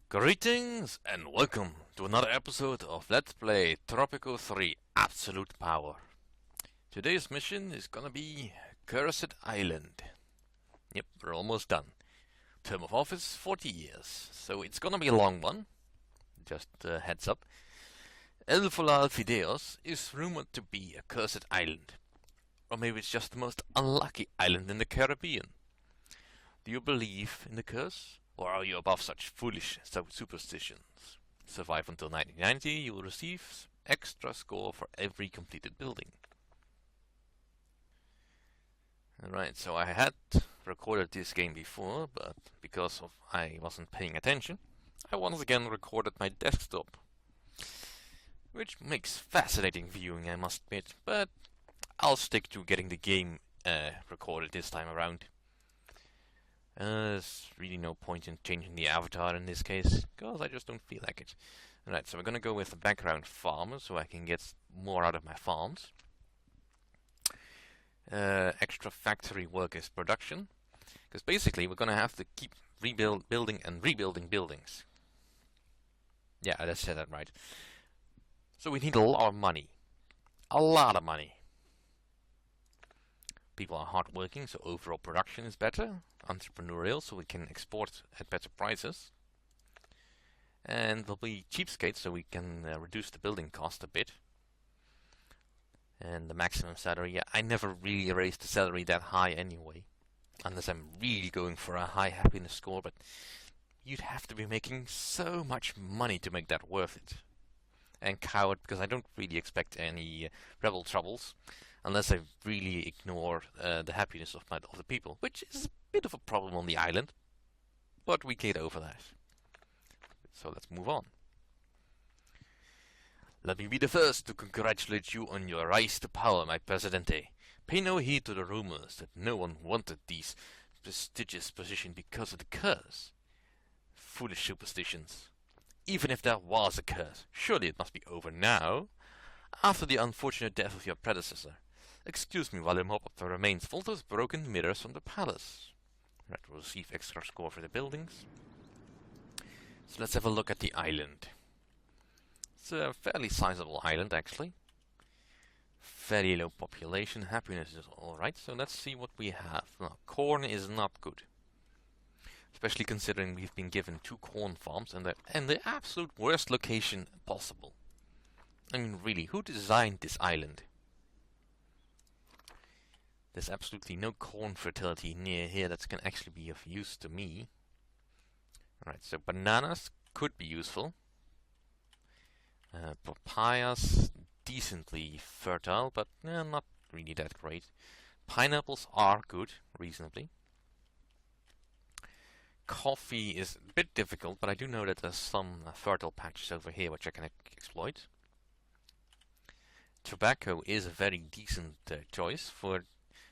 Greetings and welcome to another episode of Let's Play Tropico 3 Absolute Power. Today's mission is gonna be Cursed Island. Yep, we're almost done. Term of office 40 years, so it's gonna be a long one. Just heads up. El Folal Fideos is rumored to be a cursed island. Or maybe it's just the most unlucky island in the Caribbean. Do you believe in the curse? Or are you above such foolish superstitions? Survive until 1990, you will receive extra score for every completed building. Alright, so I had recorded this game before, but because I wasn't paying attention, I once again recorded my desktop. Which makes fascinating viewing, I must admit, but I'll stick to getting the game recorded this time around. There's really no point in changing the avatar in this case, because I just don't feel like it. Alright, so we're gonna go with the background farmer, so I can get more out of my farms. Extra factory workers production, because basically we're gonna have to keep building and rebuilding buildings. Yeah, I just said that right. So we need a lot of money. A lot of money. People are hardworking, so overall production is better. Entrepreneurial, so we can export at better prices. And there'll be cheapskates, so we can reduce the building cost a bit. And the maximum salary, yeah, I never really raised the salary that high anyway. Unless I'm really going for a high happiness score, but you'd have to be making so much money to make that worth it. And coward, because I don't really expect any rebel troubles. Unless I really ignore the happiness of the people, which is a bit of a problem on the island, but we get over that. So let's move on. Let me be the first to congratulate you on your rise to power, my Presidente. Pay no heed to the rumors that no one wanted this prestigious position because of the curse. Foolish superstitions. Even if there was a curse, surely it must be over now, after the unfortunate death of your predecessor. Excuse me while I mop up the remains of all those broken mirrors from the palace. Right, we'll receive extra score for the buildings. So let's have a look at the island. It's a fairly sizable island, actually. Very low population, happiness is alright, so let's see what we have. Now, corn is not good. Especially considering we've been given 2 corn farms and the absolute worst location possible. I mean, really, who designed this island? There's absolutely no corn fertility near here that can actually be of use to me. Alright, so bananas could be useful. Papayas, decently fertile, but not really that great. Pineapples are good, reasonably. Coffee is a bit difficult, but I do know that there's some fertile patches over here which I can exploit. Tobacco is a very decent choice for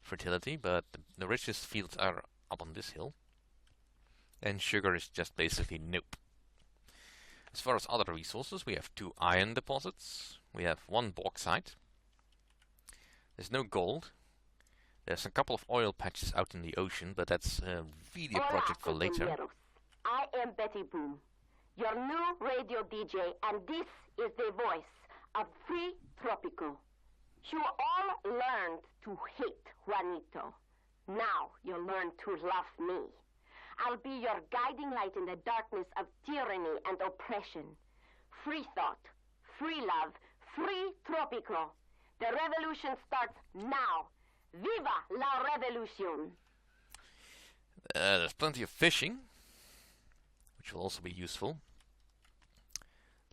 fertility, but the richest fields are up on this hill. And sugar is just basically nope. As far as other resources, we have 2 iron deposits. We have 1 bauxite. There's no gold. There's a couple of oil patches out in the ocean, but that's really a project for later. I am Betty Boom, your new radio DJ, and this is the voice of Free Tropico. You all learned to hate Juanito. Now you'll learn to love me. I'll be your guiding light in the darkness of tyranny and oppression. Free thought, free love, free Tropico. The revolution starts now. Viva la revolution! There's plenty of fishing, which will also be useful.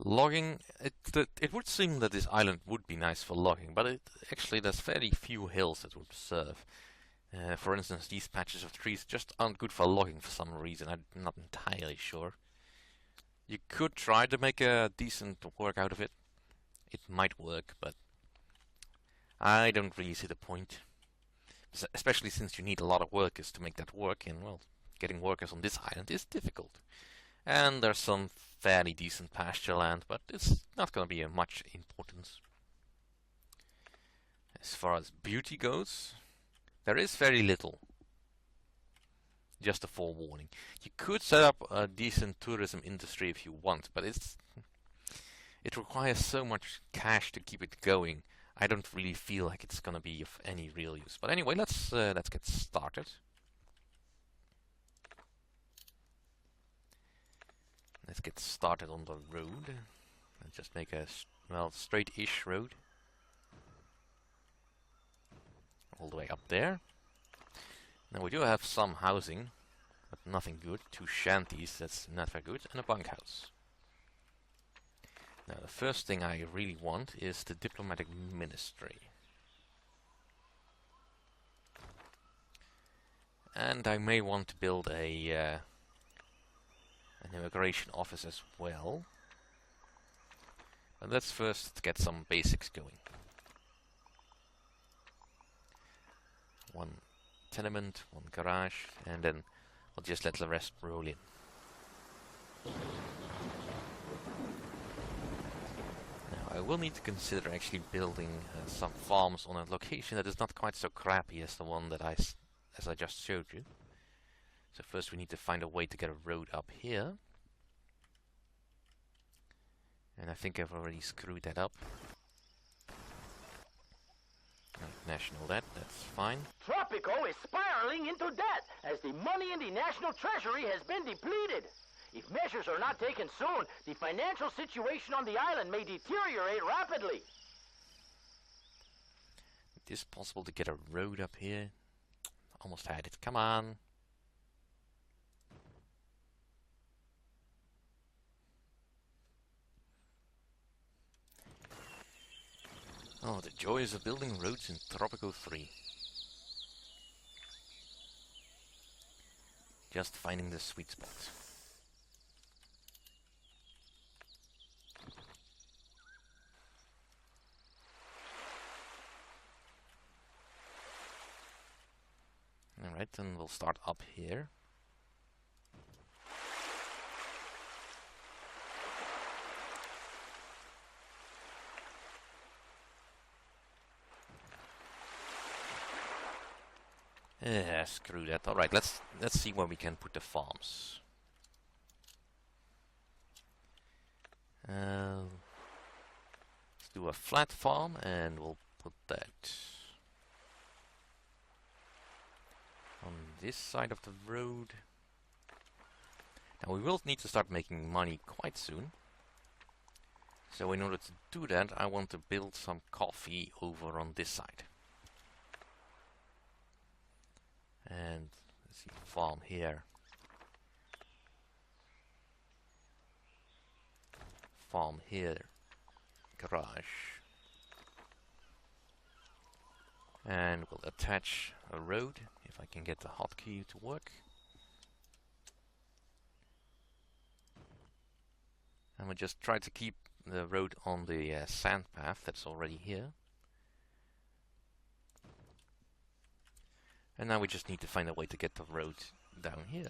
Logging, it would seem that this island would be nice for logging, but actually there's very few hills that would serve. For instance, these patches of trees just aren't good for logging for some reason. I'm not entirely sure. You could try to make a decent work out of it. It might work, but I don't really see the point. Especially since you need a lot of workers to make that work, and well, getting workers on this island is difficult. And there's some fairly decent pasture land, but it's not going to be of much importance. As far as beauty goes, there is very little. Just a forewarning. You could set up a decent tourism industry if you want, but it requires so much cash to keep it going. I don't really feel like it's gonna be of any real use. But anyway, let's get started. Let's get started on the road. Let's just make a straight-ish road all the way up there. Now we do have some housing, but nothing good. 2 shanties, that's not very good, and a bunkhouse. Now the first thing I really want is the diplomatic ministry. And I may want to build an immigration office as well. But let's first get some basics going. 1 tenement, 1 garage, and then we'll just let the rest roll in. Now I will need to consider actually building some farms on a location that is not quite so crappy as the one that I just showed you. So first we need to find a way to get a road up here. And I think I've already screwed that up. National debt, that's fine. Tropico is spiraling into debt as the money in the national treasury has been depleted. If measures are not taken soon, the financial situation on the island may deteriorate rapidly. It is possible to get a road up here. Almost had it, come on. Oh, the joys of building roads in Tropico 3. Just finding the sweet spot. Alright, then we'll start up here. Yeah, screw that. Alright, let's see where we can put the farms. Let's do a flat farm and we'll put that on this side of the road. Now we will need to start making money quite soon. So in order to do that, I want to build some coffee over on this side. And let's see, farm here. Farm here. Garage. And we'll attach a road, if I can get the hotkey to work. And we'll just try to keep the road on the sand path that's already here. And now we just need to find a way to get the road down here.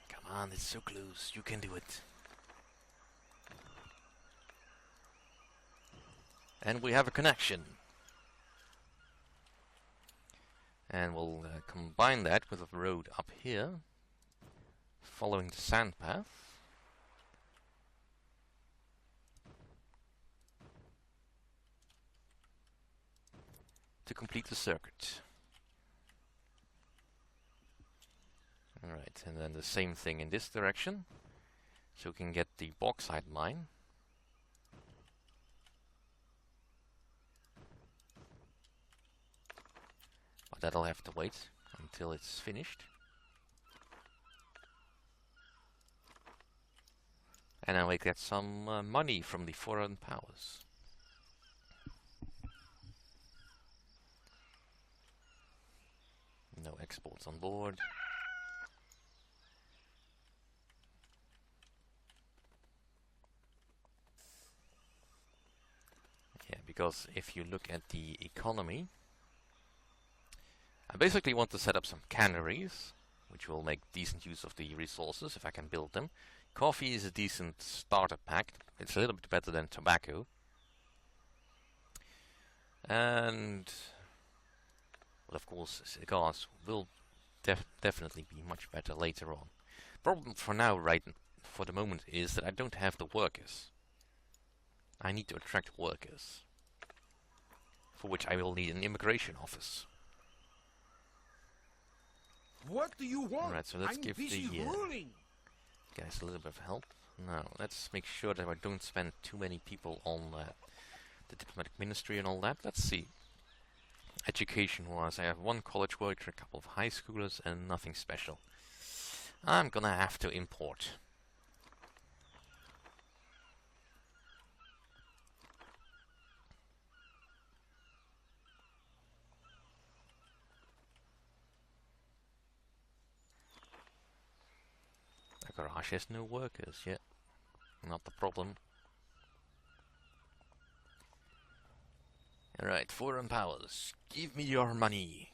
Come on, it's so close. You can do it. And we have a connection. And we'll combine that with a road up here, following the sand path. To complete the circuit. Alright, and then the same thing in this direction. So we can get the bauxite mine. That'll have to wait until it's finished. And then we get some money from the foreign powers. No exports on board. Yeah, because if you look at the economy, I basically want to set up some canneries, which will make decent use of the resources if I can build them. Coffee is a decent starter pack. It's a little bit better than tobacco. And, well, of course, cigars will definitely be much better later on. Problem for now, for the moment, is that I don't have the workers. I need to attract workers, for which I will need an immigration office. What do you want? Alright, so let's I'm give busy the ruling. guys a little bit of help. Now, let's make sure that I don't spend too many people on the diplomatic ministry and all that. Let's see. Education-wise, I have one college worker, a couple of high schoolers, and nothing special. I'm gonna have to import. The garage has no workers yet. Not the problem. Alright, foreign powers, give me your money.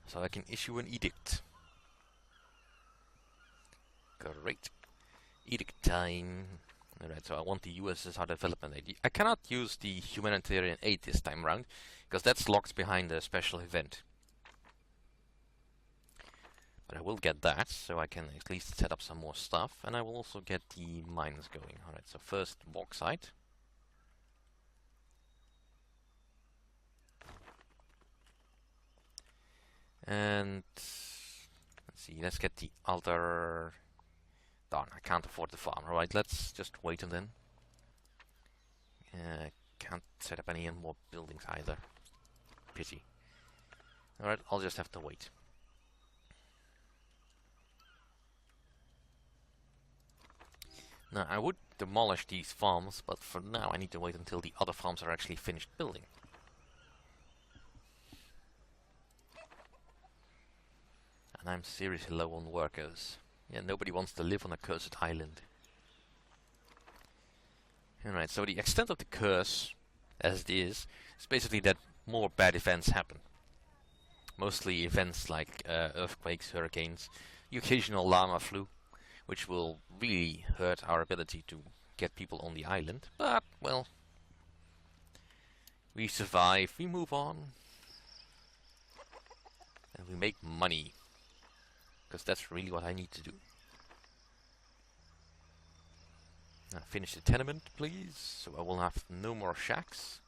So I can issue an edict. Great. Edict time. Alright, so I want the USSR development aid. I cannot use the humanitarian aid this time round, because that's locked behind a special event. But I will get that, so I can at least set up some more stuff, and I will also get the mines going. Alright, so first bauxite. And let's see, let's get the other. Darn, I can't afford the farm. Alright, let's just wait and then. Can't set up any more buildings either. Pity. Alright, I'll just have to wait. Now, I would demolish these farms, but for now I need to wait until the other farms are actually finished building. And I'm seriously low on workers. Yeah, nobody wants to live on a cursed island. Alright, so the extent of the curse, as it is basically that more bad events happen. Mostly events like earthquakes, hurricanes, the occasional llama flu, which will really hurt our ability to get people on the island. But, well, we survive, we move on, and we make money. Because that's really what I need to do. Now finish the tenement, please, so I will have no more shacks.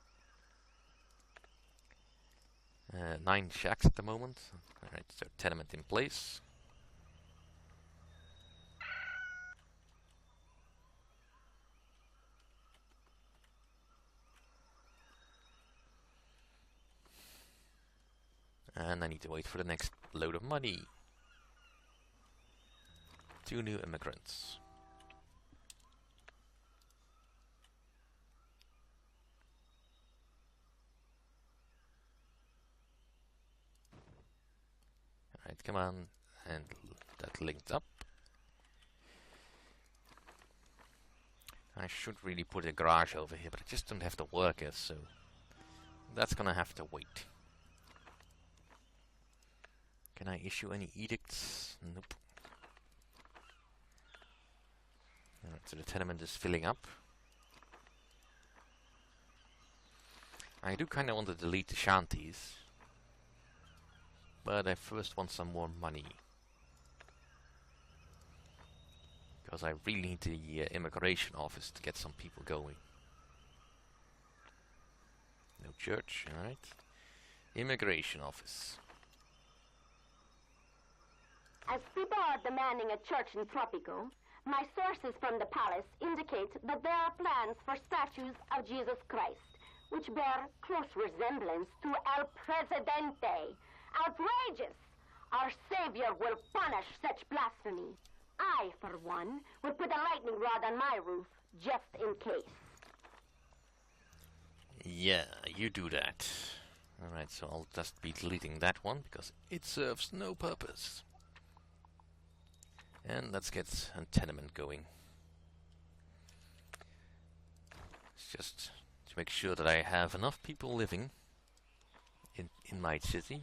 9 shacks at the moment. Alright, so tenement in place. And I need to wait for the next load of money. 2 new immigrants. Alright, come on. And that linked up. I should really put a garage over here, but I just don't have the workers, so that's gonna have to wait. Can I issue any edicts? Nope. Alright, so the tenement is filling up. I do kinda want to delete the shanties. But I first want some more money. Because I really need the immigration office to get some people going. No church, alright. Immigration office. As people are demanding a church in Tropico, my sources from the palace indicate that there are plans for statues of Jesus Christ, which bear close resemblance to El Presidente. Outrageous! Our Savior will punish such blasphemy. I, for one, would put a lightning rod on my roof, just in case. Yeah, you do that. Alright, so I'll just be deleting that one, because it serves no purpose. And let's get a tenement going. It's just to make sure that I have enough people living in my city.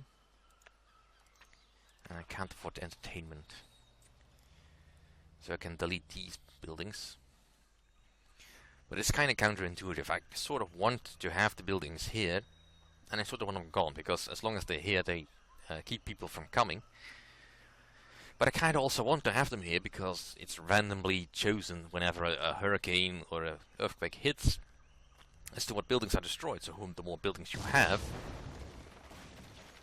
And I can't afford entertainment. So I can delete these buildings. But it's kind of counterintuitive. I sort of want to have the buildings here, and I sort of want them gone, because as long as they're here, they keep people from coming. But I kind of also want to have them here, because it's randomly chosen whenever a hurricane or an earthquake hits as to what buildings are destroyed. So the more buildings you have,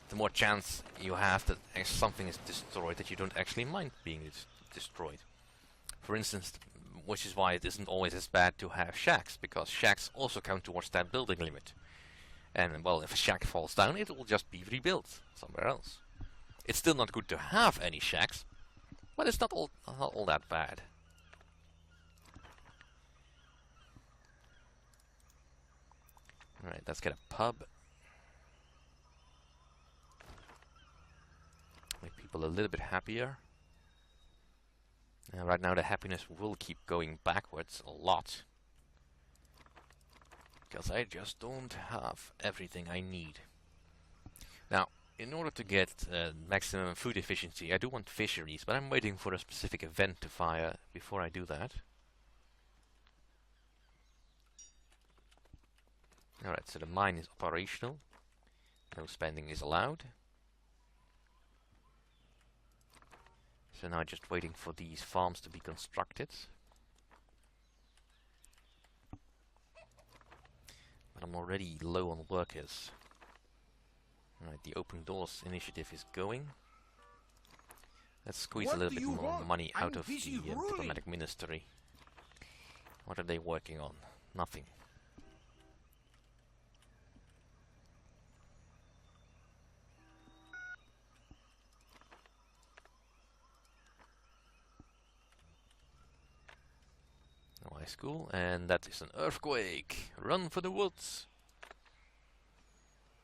the more chance you have that something is destroyed that you don't actually mind being destroyed. For instance, which is why it isn't always as bad to have shacks, because shacks also count towards that building limit. And, well, if a shack falls down, it will just be rebuilt somewhere else. It's still not good to have any shacks, but it's not all that bad. Alright, let's get a pub. Make people a little bit happier. Right now the happiness will keep going backwards a lot, because I just don't have everything I need. Now, in order to get maximum food efficiency, I do want fisheries, but I'm waiting for a specific event to fire before I do that. Alright, so the mine is operational. No spending is allowed. So now just waiting for these farms to be constructed. But I'm already low on workers. Alright, the open doors initiative is going. Let's squeeze a little bit more money out of the diplomatic ministry. What are they working on? Nothing. High school, and that is an earthquake. Run for the woods.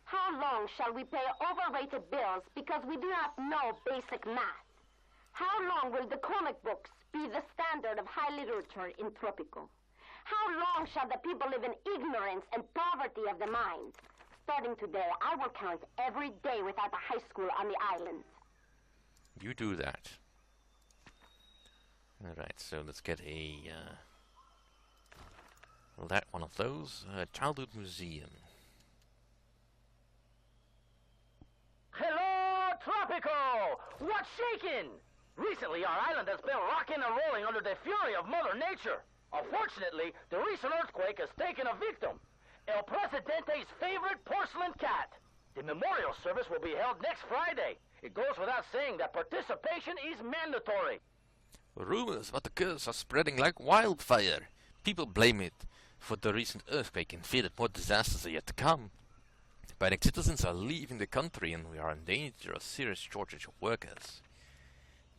How long shall we pay overrated bills because we do not know basic math? How long will the comic books be the standard of high literature in Tropico? How long shall the people live in ignorance and poverty of the mind? Starting today, I will count every day without a high school on the island. You do that. Alright, so let's get a... that one of those. Childhood Museum. Hello, Tropico! What's shaking? Recently, our island has been rocking and rolling under the fury of Mother Nature. Unfortunately, the recent earthquake has taken a victim. El Presidente's favorite porcelain cat. The memorial service will be held next Friday. It goes without saying that participation is mandatory. Rumors about the curse are spreading like wildfire. People blame it for the recent earthquake and fear that more disasters are yet to come. Panicked citizens are leaving the country and we are in danger of serious shortage of workers.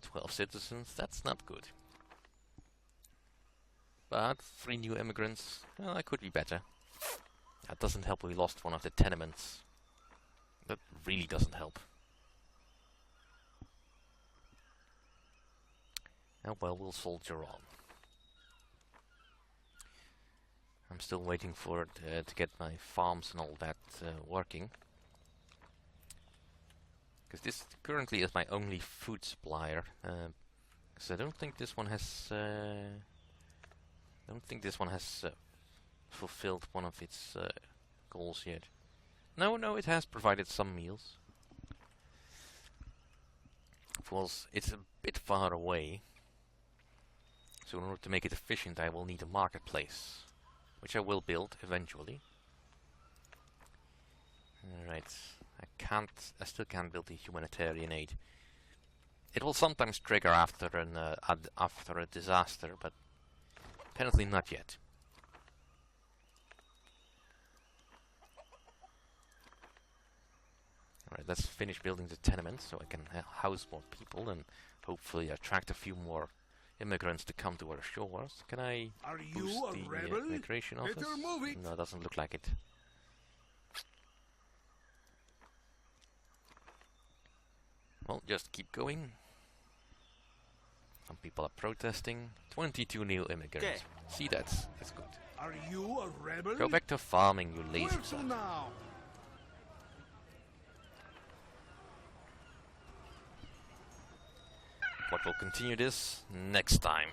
12 citizens, that's not good. But 3 new immigrants, well, that could be better. That doesn't help, we lost one of the tenements. That really doesn't help. Oh well, we'll soldier on. I'm still waiting for to get my farms and all that working. Because this currently is my only food supplier. Because I don't think this one has... fulfilled one of its goals yet. No, it has provided some meals. Of course, it's a bit far away. So in order to make it efficient, I will need a marketplace. Which I will build eventually. Alright, I still can't build the humanitarian aid. It will sometimes trigger after a disaster, but apparently not yet. Alright, let's finish building the tenements so I can house more people and hopefully attract a few more immigrants to come to our shores. Can I boost the immigration office? No, it doesn't look like it. Well, just keep going. Some people are protesting. 22 new immigrants. See, that's good. Are you a rebel? Go back to farming, you lazy Where to bastard. now? But we'll continue this next time.